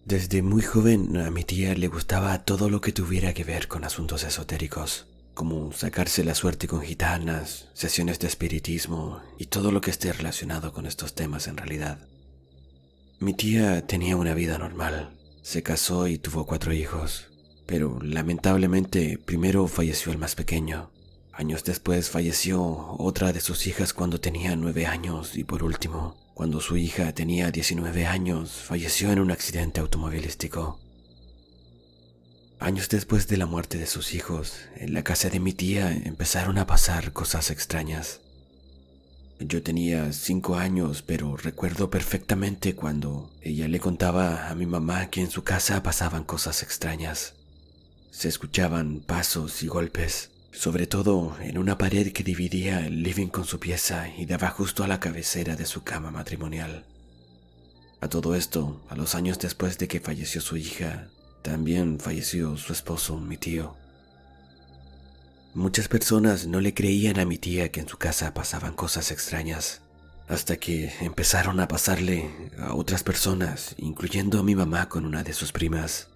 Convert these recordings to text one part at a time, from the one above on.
Desde muy joven a mi tía le gustaba todo lo que tuviera que ver con asuntos esotéricos, como sacarse la suerte con gitanas, sesiones de espiritismo y todo lo que esté relacionado con estos temas en realidad. Mi tía tenía una vida normal, se casó y tuvo 4 hijos, pero lamentablemente primero falleció el más pequeño. Años después falleció otra de sus hijas cuando tenía 9 años y por último, cuando su hija tenía 19 años, falleció en un accidente automovilístico. Años después de la muerte de sus hijos, en la casa de mi tía empezaron a pasar cosas extrañas. Yo tenía 5 años, pero recuerdo perfectamente cuando ella le contaba a mi mamá que en su casa pasaban cosas extrañas. Se escuchaban pasos y golpes, sobre todo en una pared que dividía el living con su pieza y daba justo a la cabecera de su cama matrimonial. A todo esto, a los años después de que falleció su hija, también falleció su esposo, mi tío. Muchas personas no le creían a mi tía que en su casa pasaban cosas extrañas, hasta que empezaron a pasarle a otras personas, incluyendo a mi mamá con una de sus primas.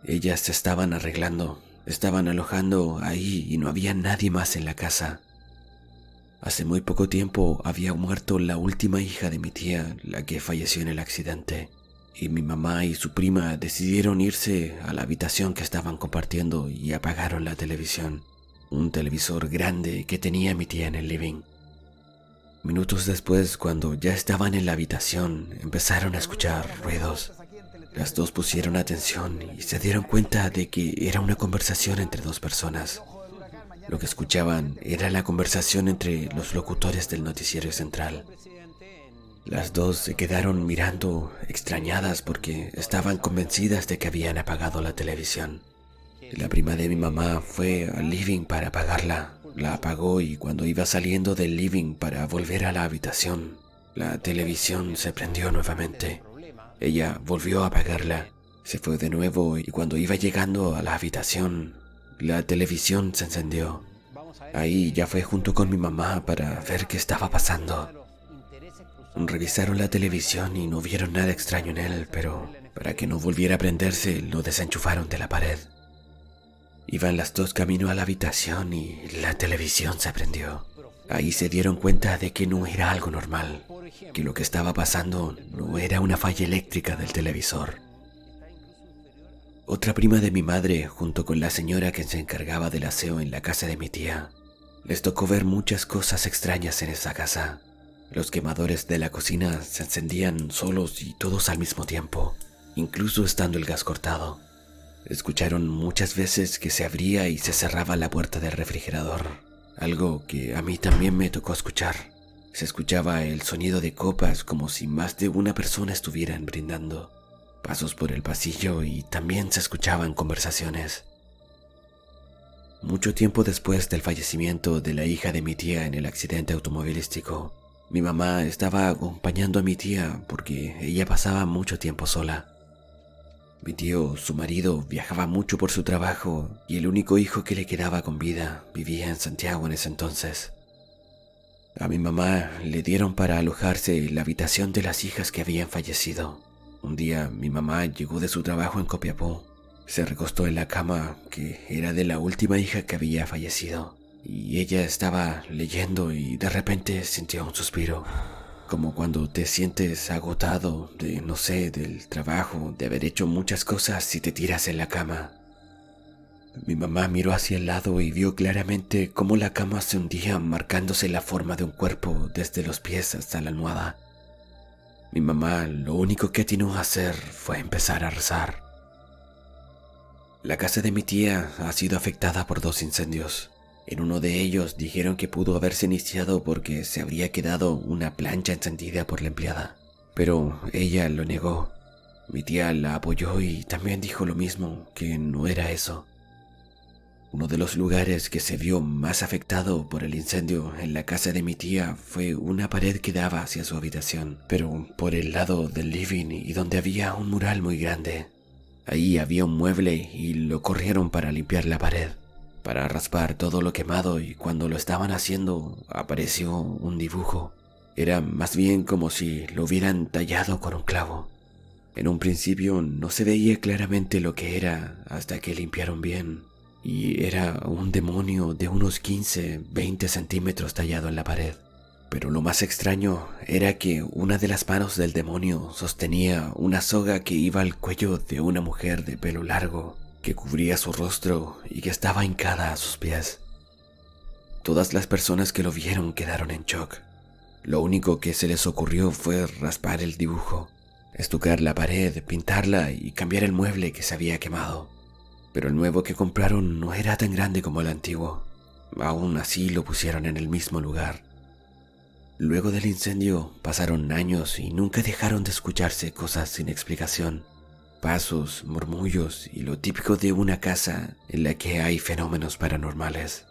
Ellas se estaban arreglando, estaban alojando ahí y no había nadie más en la casa. Hace muy poco tiempo había muerto la última hija de mi tía, la que falleció en el accidente, y mi mamá y su prima decidieron irse a la habitación que estaban compartiendo y apagaron la televisión. Un televisor grande que tenía mi tía en el living. Minutos después, cuando ya estaban en la habitación, empezaron a escuchar ruidos. Las dos pusieron atención y se dieron cuenta de que era una conversación entre dos personas. Lo que escuchaban era la conversación entre los locutores del noticiero central. Las dos se quedaron mirando, extrañadas porque estaban convencidas de que habían apagado la televisión. La prima de mi mamá fue al living para apagarla. La apagó y cuando iba saliendo del living para volver a la habitación, la televisión se prendió nuevamente. Ella volvió a apagarla, se fue de nuevo y cuando iba llegando a la habitación, la televisión se encendió. Ahí ya fue junto con mi mamá para ver qué estaba pasando. Revisaron la televisión y no vieron nada extraño en él, pero para que no volviera a prenderse, lo desenchufaron de la pared. Iban las dos camino a la habitación y la televisión se prendió. Ahí se dieron cuenta de que no era algo normal, que lo que estaba pasando no era una falla eléctrica del televisor. Otra prima de mi madre, junto con la señora que se encargaba del aseo en la casa de mi tía, les tocó ver muchas cosas extrañas en esa casa. Los quemadores de la cocina se encendían solos y todos al mismo tiempo, incluso estando el gas cortado. Escucharon muchas veces que se abría y se cerraba la puerta del refrigerador, algo que a mí también me tocó escuchar. Se escuchaba el sonido de copas como si más de una persona estuvieran brindando, pasos por el pasillo y también se escuchaban conversaciones. Mucho tiempo después del fallecimiento de la hija de mi tía en el accidente automovilístico, mi mamá estaba acompañando a mi tía porque ella pasaba mucho tiempo sola. Mi tío, su marido, viajaba mucho por su trabajo y el único hijo que le quedaba con vida vivía en Santiago en ese entonces. A mi mamá le dieron para alojarse en la habitación de las hijas que habían fallecido. Un día mi mamá llegó de su trabajo en Copiapó. Se recostó en la cama que era de la última hija que había fallecido y ella estaba leyendo y de repente sintió un suspiro. Como cuando te sientes agotado de, no sé, del trabajo, de haber hecho muchas cosas y te tiras en la cama. Mi mamá miró hacia el lado y vio claramente cómo la cama se hundía marcándose la forma de un cuerpo desde los pies hasta la almohada. Mi mamá lo único que atinó a hacer fue empezar a rezar. La casa de mi tía ha sido afectada por 2 incendios. En uno de ellos dijeron que pudo haberse iniciado porque se habría quedado una plancha encendida por la empleada, pero ella lo negó. Mi tía la apoyó y también dijo lo mismo, que no era eso. Uno de los lugares que se vio más afectado por el incendio en la casa de mi tía fue una pared que daba hacia su habitación, pero por el lado del living y donde había un mural muy grande. Ahí había un mueble y lo corrieron para limpiar la pared, para raspar todo lo quemado, y cuando lo estaban haciendo apareció un dibujo. Era más bien como si lo hubieran tallado con un clavo. En un principio no se veía claramente lo que era hasta que limpiaron bien, y era un demonio de unos 15-20 centímetros tallado en la pared. Pero lo más extraño era que una de las manos del demonio sostenía una soga que iba al cuello de una mujer de pelo largo, que cubría su rostro y que estaba hincada a sus pies. Todas las personas que lo vieron quedaron en shock. Lo único que se les ocurrió fue raspar el dibujo, estucar la pared, pintarla y cambiar el mueble que se había quemado. Pero el nuevo que compraron no era tan grande como el antiguo. Aún así lo pusieron en el mismo lugar. Luego del incendio pasaron años y nunca dejaron de escucharse cosas sin explicación. Pasos, murmullos y lo típico de una casa en la que hay fenómenos paranormales.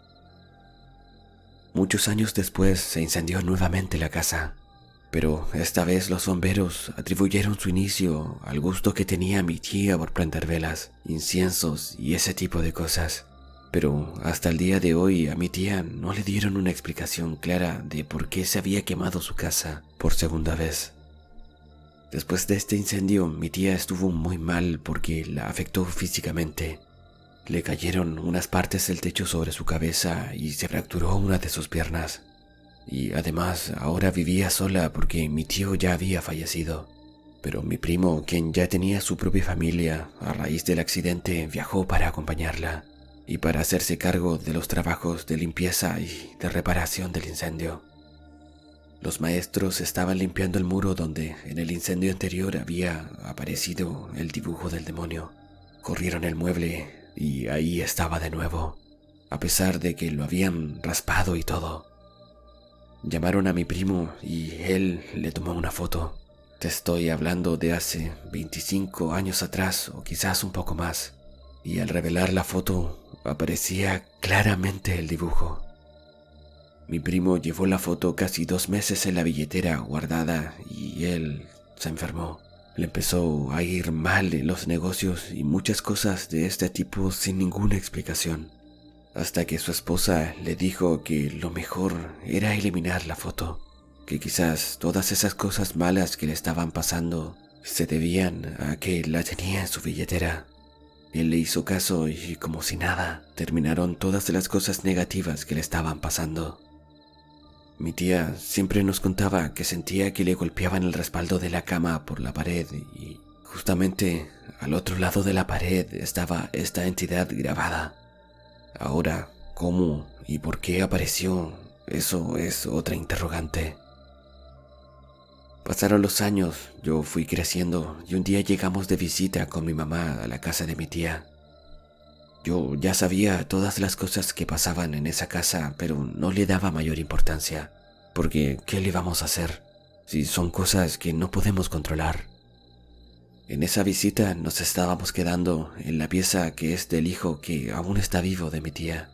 Muchos años después se incendió nuevamente la casa, pero esta vez los bomberos atribuyeron su inicio al gusto que tenía mi tía por prender velas, inciensos y ese tipo de cosas. Pero hasta el día de hoy a mi tía no le dieron una explicación clara de por qué se había quemado su casa por segunda vez. Después de este incendio, mi tía estuvo muy mal porque la afectó físicamente. Le cayeron unas partes del techo sobre su cabeza y se fracturó una de sus piernas. Y además ahora vivía sola porque mi tío ya había fallecido. Pero mi primo, quien ya tenía su propia familia, a raíz del accidente viajó para acompañarla y para hacerse cargo de los trabajos de limpieza y de reparación del incendio. Los maestros estaban limpiando el muro donde en el incendio anterior había aparecido el dibujo del demonio. Corrieron el mueble y ahí estaba de nuevo, a pesar de que lo habían raspado y todo. Llamaron a mi primo y él le tomó una foto. Te estoy hablando de hace 25 años atrás o quizás un poco más. Y al revelar la foto aparecía claramente el dibujo. Mi primo llevó la foto casi 2 meses en la billetera guardada y él se enfermó. Le empezó a ir mal en los negocios y muchas cosas de este tipo sin ninguna explicación. Hasta que su esposa le dijo que lo mejor era eliminar la foto, que quizás todas esas cosas malas que le estaban pasando se debían a que la tenía en su billetera. Él le hizo caso y como si nada, terminaron todas las cosas negativas que le estaban pasando. Mi tía siempre nos contaba que sentía que le golpeaban el respaldo de la cama por la pared y justamente al otro lado de la pared estaba esta entidad grabada. Ahora, ¿cómo y por qué apareció? Eso es otra interrogante. Pasaron los años, yo fui creciendo y un día llegamos de visita con mi mamá a la casa de mi tía. Yo ya sabía todas las cosas que pasaban en esa casa, pero no le daba mayor importancia, porque ¿qué le vamos a hacer si son cosas que no podemos controlar? En esa visita nos estábamos quedando en la pieza que es del hijo que aún está vivo de mi tía.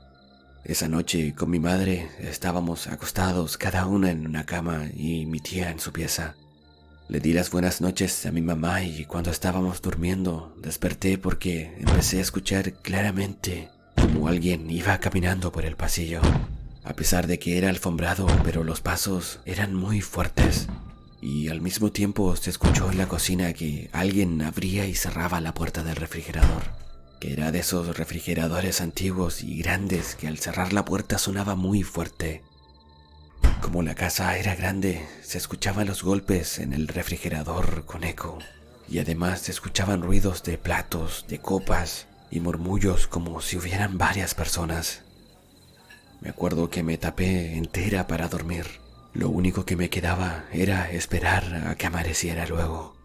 Esa noche con mi madre estábamos acostados cada una en una cama y mi tía en su pieza. Le di las buenas noches a mi mamá y cuando estábamos durmiendo desperté porque empecé a escuchar claramente como alguien iba caminando por el pasillo. A pesar de que era alfombrado, pero los pasos eran muy fuertes. Y al mismo tiempo se escuchó en la cocina que alguien abría y cerraba la puerta del refrigerador, que era de esos refrigeradores antiguos y grandes que al cerrar la puerta sonaba muy fuerte. Como la casa era grande, se escuchaban los golpes en el refrigerador con eco, y además se escuchaban ruidos de platos, de copas y murmullos como si hubieran varias personas. Me acuerdo que me tapé entera para dormir. Lo único que me quedaba era esperar a que amaneciera luego.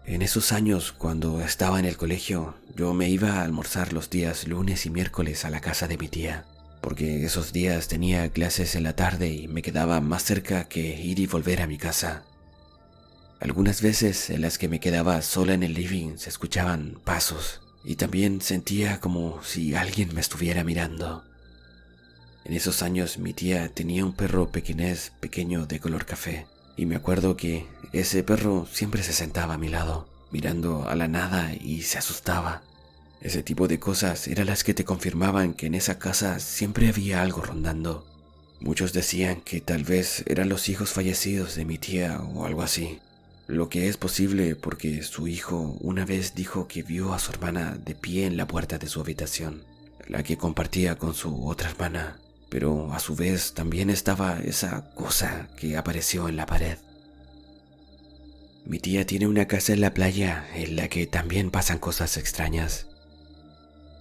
En esos años, cuando estaba en el colegio, yo me iba a almorzar los días lunes y miércoles a la casa de mi tía, porque esos días tenía clases en la tarde y me quedaba más cerca que ir y volver a mi casa. Algunas veces en las que me quedaba sola en el living se escuchaban pasos y también sentía como si alguien me estuviera mirando. En esos años mi tía tenía un perro pequinés pequeño de color café y me acuerdo que ese perro siempre se sentaba a mi lado, mirando a la nada y se asustaba. Ese tipo de cosas eran las que te confirmaban que en esa casa siempre había algo rondando. Muchos decían que tal vez eran los hijos fallecidos de mi tía o algo así. lo que es posible porque su hijo una vez dijo que vio a su hermana de pie en la puerta de su habitación, la que compartía con su otra hermana, pero a su vez también estaba esa cosa que apareció en la pared. Mi tía tiene una casa en la playa en la que también pasan cosas extrañas.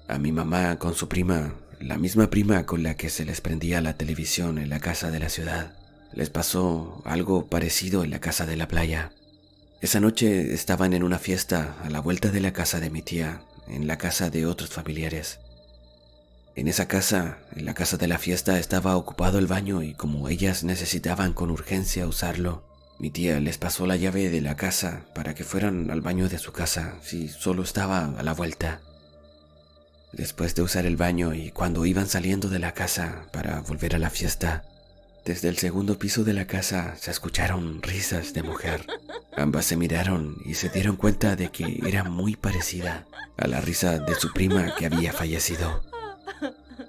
A mi mamá con su prima, la misma prima con la que se les prendía la televisión en la casa de la ciudad, les pasó algo parecido en la casa de la playa. Esa noche estaban en una fiesta a la vuelta de la casa de mi tía, en la casa de otros familiares. En esa casa, en la casa de la fiesta, estaba ocupado el baño y como ellas necesitaban con urgencia usarlo, mi tía les pasó la llave de la casa para que fueran al baño de su casa si solo estaba a la vuelta. Después de usar el baño y cuando iban saliendo de la casa para volver a la fiesta, desde el segundo piso de la casa se escucharon risas de mujer. Ambas se miraron y se dieron cuenta de que era muy parecida a la risa de su prima que había fallecido.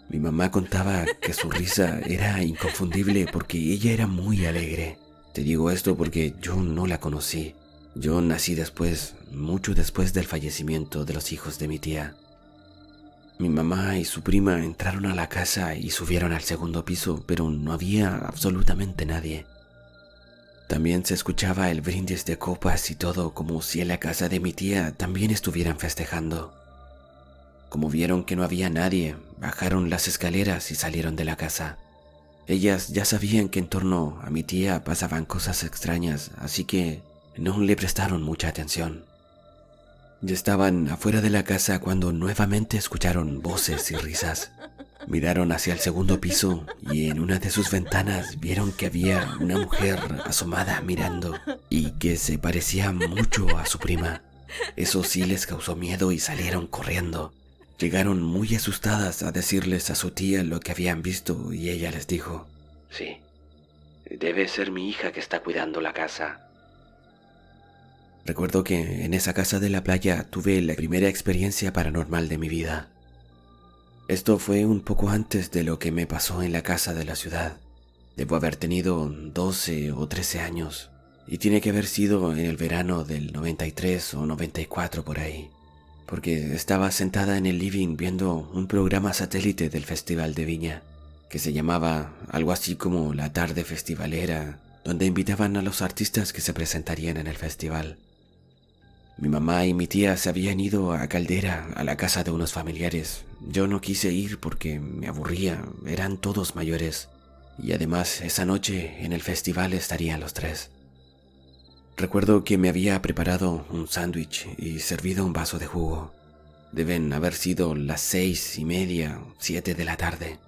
Mi mamá contaba que su risa era inconfundible porque ella era muy alegre. Te digo esto porque yo no la conocí. Yo nací después, mucho después del fallecimiento de los hijos de mi tía. Mi mamá y su prima entraron a la casa y subieron al segundo piso, pero no había absolutamente nadie. También se escuchaba el brindis de copas y todo, como si en la casa de mi tía también estuvieran festejando. Como vieron que no había nadie, bajaron las escaleras y salieron de la casa. Ellas ya sabían que en torno a mi tía pasaban cosas extrañas, así que no le prestaron mucha atención. Ya estaban afuera de la casa cuando nuevamente escucharon voces y risas. Miraron hacia el segundo piso y en una de sus ventanas vieron que había una mujer asomada mirando y que se parecía mucho a su prima. Eso sí les causó miedo y salieron corriendo. Llegaron muy asustadas a decirles a su tía lo que habían visto y ella les dijo: «Sí, debe ser mi hija que está cuidando la casa». Recuerdo que en esa casa de la playa tuve la primera experiencia paranormal de mi vida. Esto fue un poco antes de lo que me pasó en la casa de la ciudad. Debo haber tenido 12 o 13 años y tiene que haber sido en el verano del 93 o 94 por ahí, porque estaba sentada en el living viendo un programa satélite del Festival de Viña, que se llamaba algo así como La Tarde Festivalera, donde invitaban a los artistas que se presentarían en el festival. Mi mamá y mi tía se habían ido a Caldera, a la casa de unos familiares. Yo no quise ir porque me aburría, eran todos mayores. Y además esa noche en el festival estarían los tres. Recuerdo que me había preparado un sándwich y servido un vaso de jugo. Deben haber sido las 6:30, 7 de la tarde.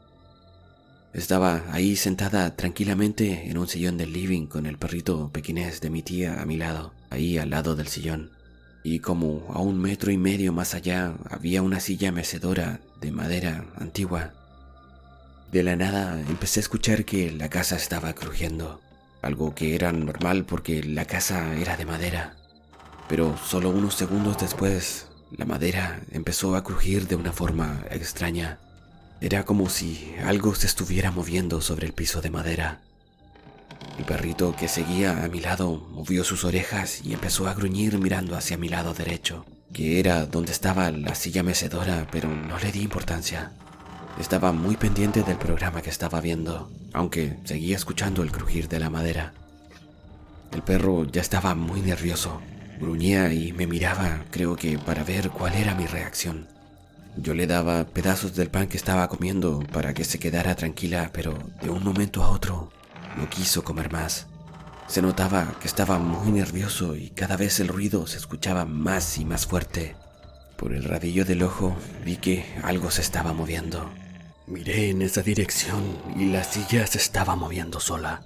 Estaba ahí sentada tranquilamente en un sillón del living con el perrito pequinés de mi tía a mi lado, ahí al lado del sillón. Y como a 1,5 metros más allá había una silla mecedora de madera antigua. De la nada empecé a escuchar que la casa estaba crujiendo, algo que era normal porque la casa era de madera. Pero solo unos segundos después, la madera empezó a crujir de una forma extraña. Era como si algo se estuviera moviendo sobre el piso de madera. El perrito que seguía a mi lado movió sus orejas y empezó a gruñir mirando hacia mi lado derecho, que era donde estaba la silla mecedora, pero no le di importancia. Estaba muy pendiente del programa que estaba viendo, aunque seguía escuchando el crujir de la madera. El perro ya estaba muy nervioso, gruñía y me miraba, creo que para ver cuál era mi reacción. Yo le daba pedazos del pan que estaba comiendo para que se quedara tranquila, pero de un momento a otro no quiso comer más. Se notaba que estaba muy nervioso y cada vez el ruido se escuchaba más y más fuerte. Por el rabillo del ojo vi que algo se estaba moviendo. Miré en esa dirección y la silla se estaba moviendo sola.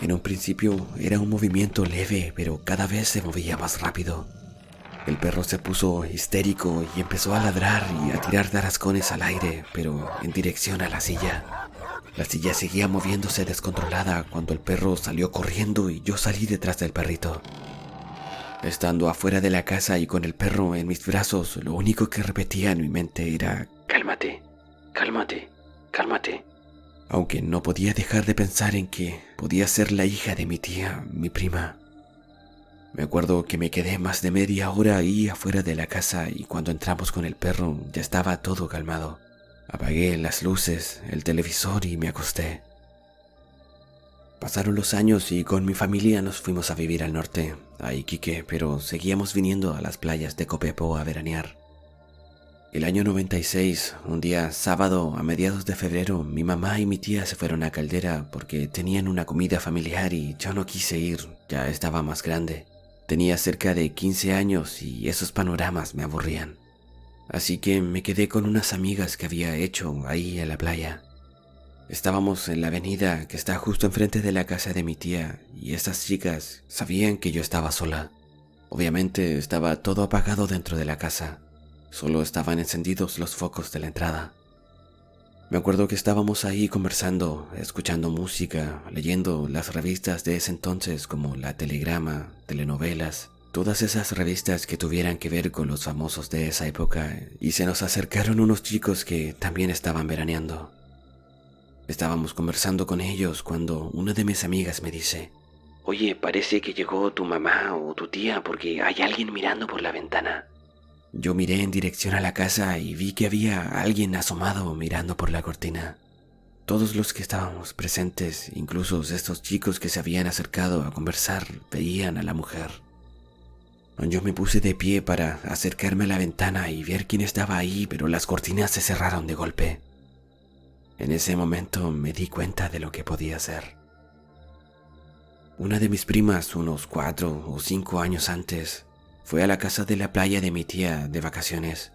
En un principio era un movimiento leve, pero cada vez se movía más rápido. El perro se puso histérico y empezó a ladrar y a tirar tarascones al aire, pero en dirección a la silla. La silla seguía moviéndose descontrolada cuando el perro salió corriendo y yo salí detrás del perrito. Estando afuera de la casa y con el perro en mis brazos, lo único que repetía en mi mente era: «Cálmate, cálmate, cálmate». Aunque no podía dejar de pensar en que podía ser la hija de mi tía, mi prima. Me acuerdo que me quedé más de media hora ahí afuera de la casa y cuando entramos con el perro ya estaba todo calmado. Apagué las luces, el televisor y me acosté. Pasaron los años y con mi familia nos fuimos a vivir al norte, a Iquique, pero seguíamos viniendo a las playas de Copiapó a veranear. El año 96, un día sábado a mediados de febrero, mi mamá y mi tía se fueron a Caldera porque tenían una comida familiar y yo no quise ir, ya estaba más grande. Tenía cerca de 15 años y esos panoramas me aburrían. Así que me quedé con unas amigas que había hecho ahí en la playa. Estábamos en la avenida que está justo enfrente de la casa de mi tía y estas chicas sabían que yo estaba sola. Obviamente estaba todo apagado dentro de la casa. Solo estaban encendidos los focos de la entrada. Me acuerdo que estábamos ahí conversando, escuchando música, leyendo las revistas de ese entonces como La Telegrama, telenovelas, todas esas revistas que tuvieran que ver con los famosos de esa época, y se nos acercaron unos chicos que también estaban veraneando. Estábamos conversando con ellos cuando una de mis amigas me dice: «Oye, parece que llegó tu mamá o tu tía porque hay alguien mirando por la ventana». Yo miré en dirección a la casa y vi que había alguien asomado mirando por la cortina. Todos los que estábamos presentes, incluso estos chicos que se habían acercado a conversar, veían a la mujer. Yo me puse de pie para acercarme a la ventana y ver quién estaba ahí, pero las cortinas se cerraron de golpe. En ese momento me di cuenta de lo que podía hacer. Una de mis primas, unos 4 o 5 años antes, fue a la casa de la playa de mi tía de vacaciones.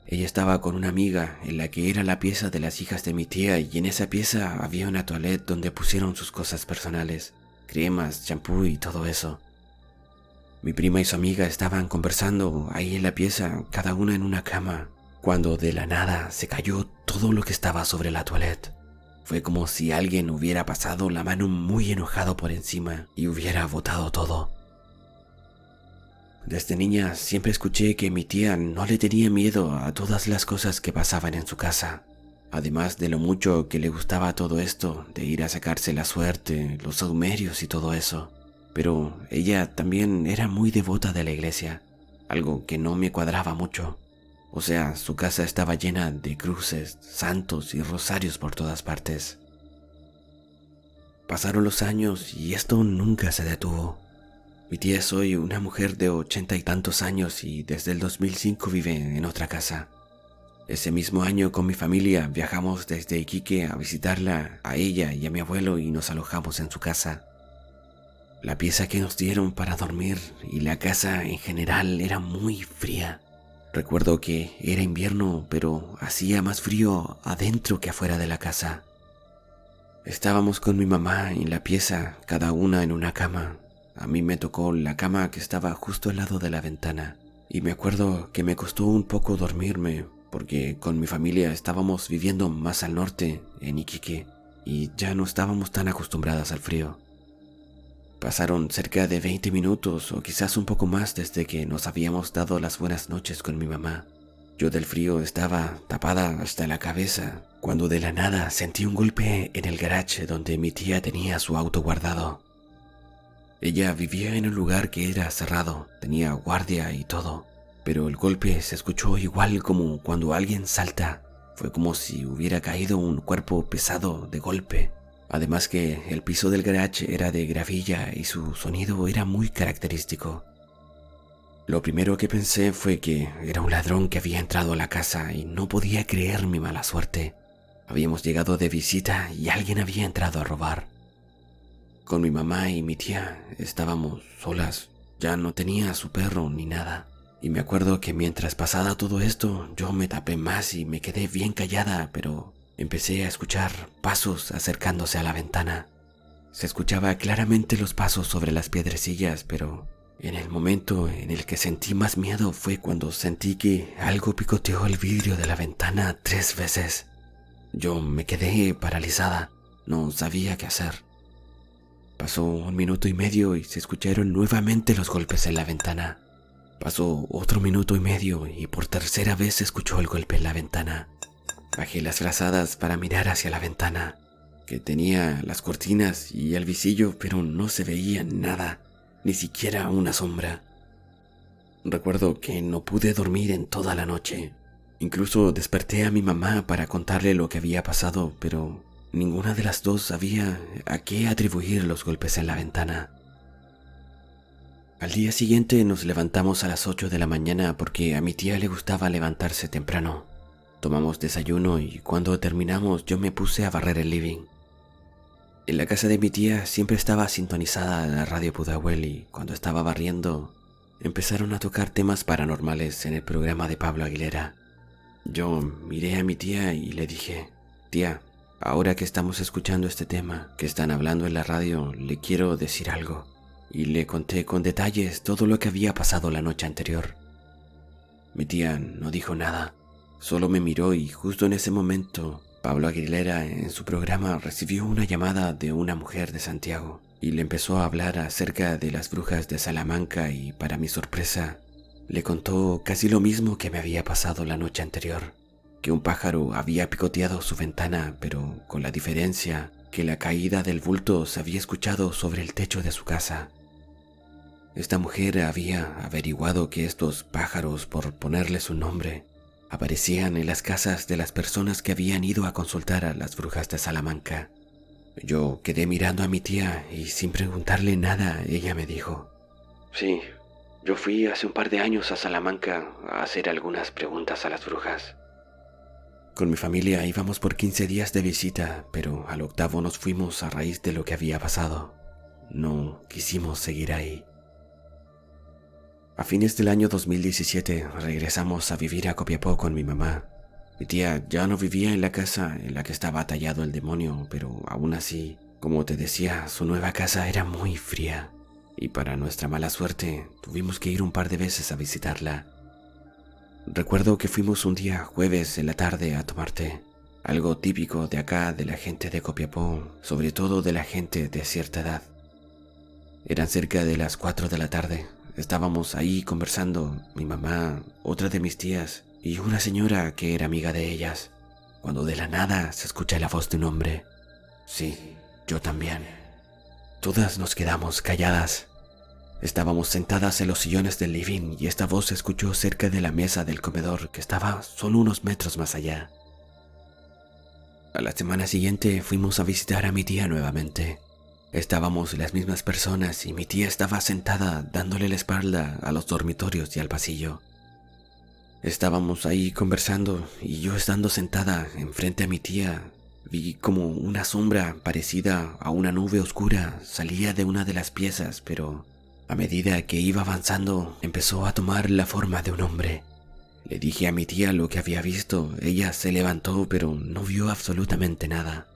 Ella estaba con una amiga en la que era la pieza de las hijas de mi tía y en esa pieza había una toilette donde pusieron sus cosas personales, cremas, champú y todo eso. Mi prima y su amiga estaban conversando ahí en la pieza, cada una en una cama, cuando de la nada se cayó todo lo que estaba sobre la toilette. Fue como si alguien hubiera pasado la mano muy enojado por encima y hubiera botado todo. Desde niña siempre escuché que mi tía no le tenía miedo a todas las cosas que pasaban en su casa, además de lo mucho que le gustaba todo esto de ir a sacarse la suerte, los saumerios y todo eso. Pero ella también era muy devota de la iglesia, algo que no me cuadraba mucho. O sea, su casa estaba llena de cruces, santos y rosarios por todas partes. Pasaron los años y esto nunca se detuvo. Mi tía es hoy una mujer de 80 y tantos años y desde el 2005 vive en otra casa. Ese mismo año con mi familia viajamos desde Iquique a visitarla a ella y a mi abuelo y nos alojamos en su casa. La pieza que nos dieron para dormir y la casa en general era muy fría. Recuerdo que era invierno, pero hacía más frío adentro que afuera de la casa. Estábamos con mi mamá en la pieza, cada una en una cama. A mí me tocó la cama que estaba justo al lado de la ventana y me acuerdo que me costó un poco dormirme porque con mi familia estábamos viviendo más al norte, en Iquique, y ya no estábamos tan acostumbradas al frío. Pasaron cerca de 20 minutos o quizás un poco más desde que nos habíamos dado las buenas noches con mi mamá. Yo del frío estaba tapada hasta la cabeza cuando de la nada sentí un golpe en el garage donde mi tía tenía su auto guardado. Ella vivía en un lugar que era cerrado, tenía guardia y todo, pero el golpe se escuchó igual como cuando alguien salta. Fue como si hubiera caído un cuerpo pesado de golpe. Además que el piso del garage era de gravilla y su sonido era muy característico. Lo primero que pensé fue que era un ladrón que había entrado a la casa y no podía creer mi mala suerte. Habíamos llegado de visita y alguien había entrado a robar. Con mi mamá y mi tía estábamos solas, ya no tenía a su perro ni nada. Y me acuerdo que mientras pasaba todo esto, yo me tapé más y me quedé bien callada, pero empecé a escuchar pasos acercándose a la ventana. Se escuchaba claramente los pasos sobre las piedrecillas, pero en el momento en el que sentí más miedo fue cuando sentí que algo picoteó el vidrio de la ventana 3 veces. Yo me quedé paralizada, no sabía qué hacer. Pasó 1 minuto y medio y se escucharon nuevamente los golpes en la ventana. Pasó otro minuto y medio y por tercera vez se escuchó el golpe en la ventana. Bajé las frazadas para mirar hacia la ventana, que tenía las cortinas y el visillo, pero no se veía nada. ni siquiera una sombra. Recuerdo que no pude dormir en toda la noche. Incluso desperté a mi mamá para contarle lo que había pasado, pero ninguna de las dos sabía a qué atribuir los golpes en la ventana. Al día siguiente nos levantamos a las 8 de la mañana porque a mi tía le gustaba levantarse temprano. Tomamos desayuno y cuando terminamos yo me puse a barrer el living. En la casa de mi tía siempre estaba sintonizada la radio Pudahuel y cuando estaba barriendo empezaron a tocar temas paranormales en el programa de Pablo Aguilera. Yo miré a mi tía y le dije: tía, ahora que estamos escuchando este tema que están hablando en la radio, le quiero decir algo. Y le conté con detalles todo lo que había pasado la noche anterior. Mi tía no dijo nada, solo me miró y justo en ese momento Pablo Aguilera en su programa recibió una llamada de una mujer de Santiago y le empezó a hablar acerca de las brujas de Salamanca y para mi sorpresa le contó casi lo mismo que me había pasado la noche anterior, que un pájaro había picoteado su ventana, pero con la diferencia que la caída del bulto se había escuchado sobre el techo de su casa. Esta mujer había averiguado que estos pájaros, por ponerles un nombre, aparecían en las casas de las personas que habían ido a consultar a las brujas de Salamanca. Yo quedé mirando a mi tía y sin preguntarle nada, ella me dijo: sí, yo fui hace un par de años a Salamanca a hacer algunas preguntas a las brujas. Con mi familia íbamos por 15 días de visita, pero al octavo nos fuimos a raíz de lo que había pasado. No quisimos seguir ahí. A fines del año 2017 regresamos a vivir a Copiapó con mi mamá. Mi tía ya no vivía en la casa en la que estaba tallado el demonio, pero aún así, como te decía, su nueva casa era muy fría. Y para nuestra mala suerte, tuvimos que ir un par de veces a visitarla. Recuerdo que fuimos un día jueves en la tarde a tomar té, algo típico de acá de la gente de Copiapó, sobre todo de la gente de cierta edad. Eran cerca de las 4 de la tarde. Estábamos ahí conversando, mi mamá, otra de mis tías y una señora que era amiga de ellas, cuando de la nada se escucha la voz de un hombre. Sí, yo también. Todas nos quedamos calladas. Estábamos sentadas en los sillones del living y esta voz se escuchó cerca de la mesa del comedor que estaba solo unos metros más allá. A la semana siguiente fuimos a visitar a mi tía nuevamente. Estábamos las mismas personas y mi tía estaba sentada dándole la espalda a los dormitorios y al pasillo. Estábamos ahí conversando y yo estando sentada enfrente a mi tía, vi como una sombra parecida a una nube oscura salía de una de las piezas, pero a medida que iba avanzando empezó a tomar la forma de un hombre. Le dije a mi tía lo que había visto, ella se levantó pero no vio absolutamente nada.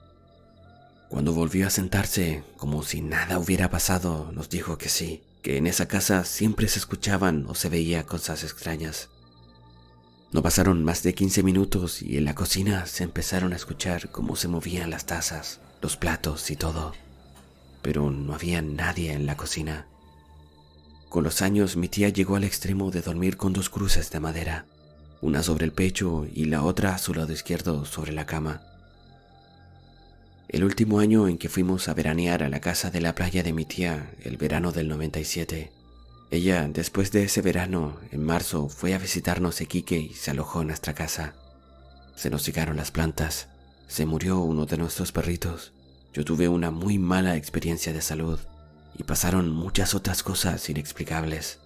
Cuando volvió a sentarse, como si nada hubiera pasado, nos dijo que sí, que en esa casa siempre se escuchaban o se veía cosas extrañas. No pasaron más de 15 minutos y en la cocina se empezaron a escuchar cómo se movían las tazas, los platos y todo. Pero no había nadie en la cocina. Con los años mi tía llegó al extremo de dormir con 2 cruces de madera, una sobre el pecho y la otra a su lado izquierdo sobre la cama. El último año en que fuimos a veranear a la casa de la playa de mi tía, el verano del 97, ella, después de ese verano, en marzo, fue a visitarnos a Iquique y se alojó en nuestra casa. Se nos secaron las plantas, se murió uno de nuestros perritos, yo tuve una muy mala experiencia de salud y pasaron muchas otras cosas inexplicables.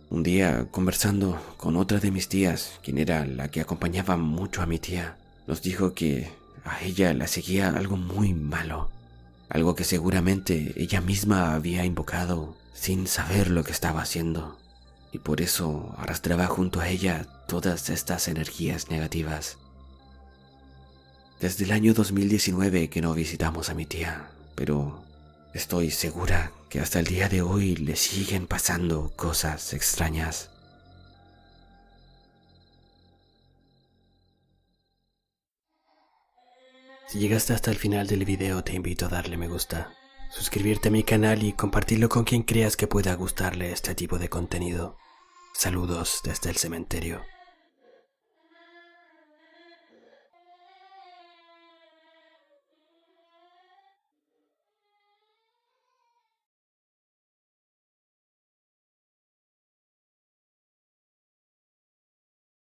Un día, conversando con otra de mis tías, quien era la que acompañaba mucho a mi tía, nos dijo que a ella la seguía algo muy malo, algo que seguramente ella misma había invocado sin saber lo que estaba haciendo, y por eso arrastraba junto a ella todas estas energías negativas. Desde el año 2019 que no visitamos a mi tía, pero estoy segura que hasta el día de hoy le siguen pasando cosas extrañas. Si llegaste hasta el final del video, te invito a darle me gusta, suscribirte a mi canal y compartirlo con quien creas que pueda gustarle este tipo de contenido. Saludos desde el cementerio.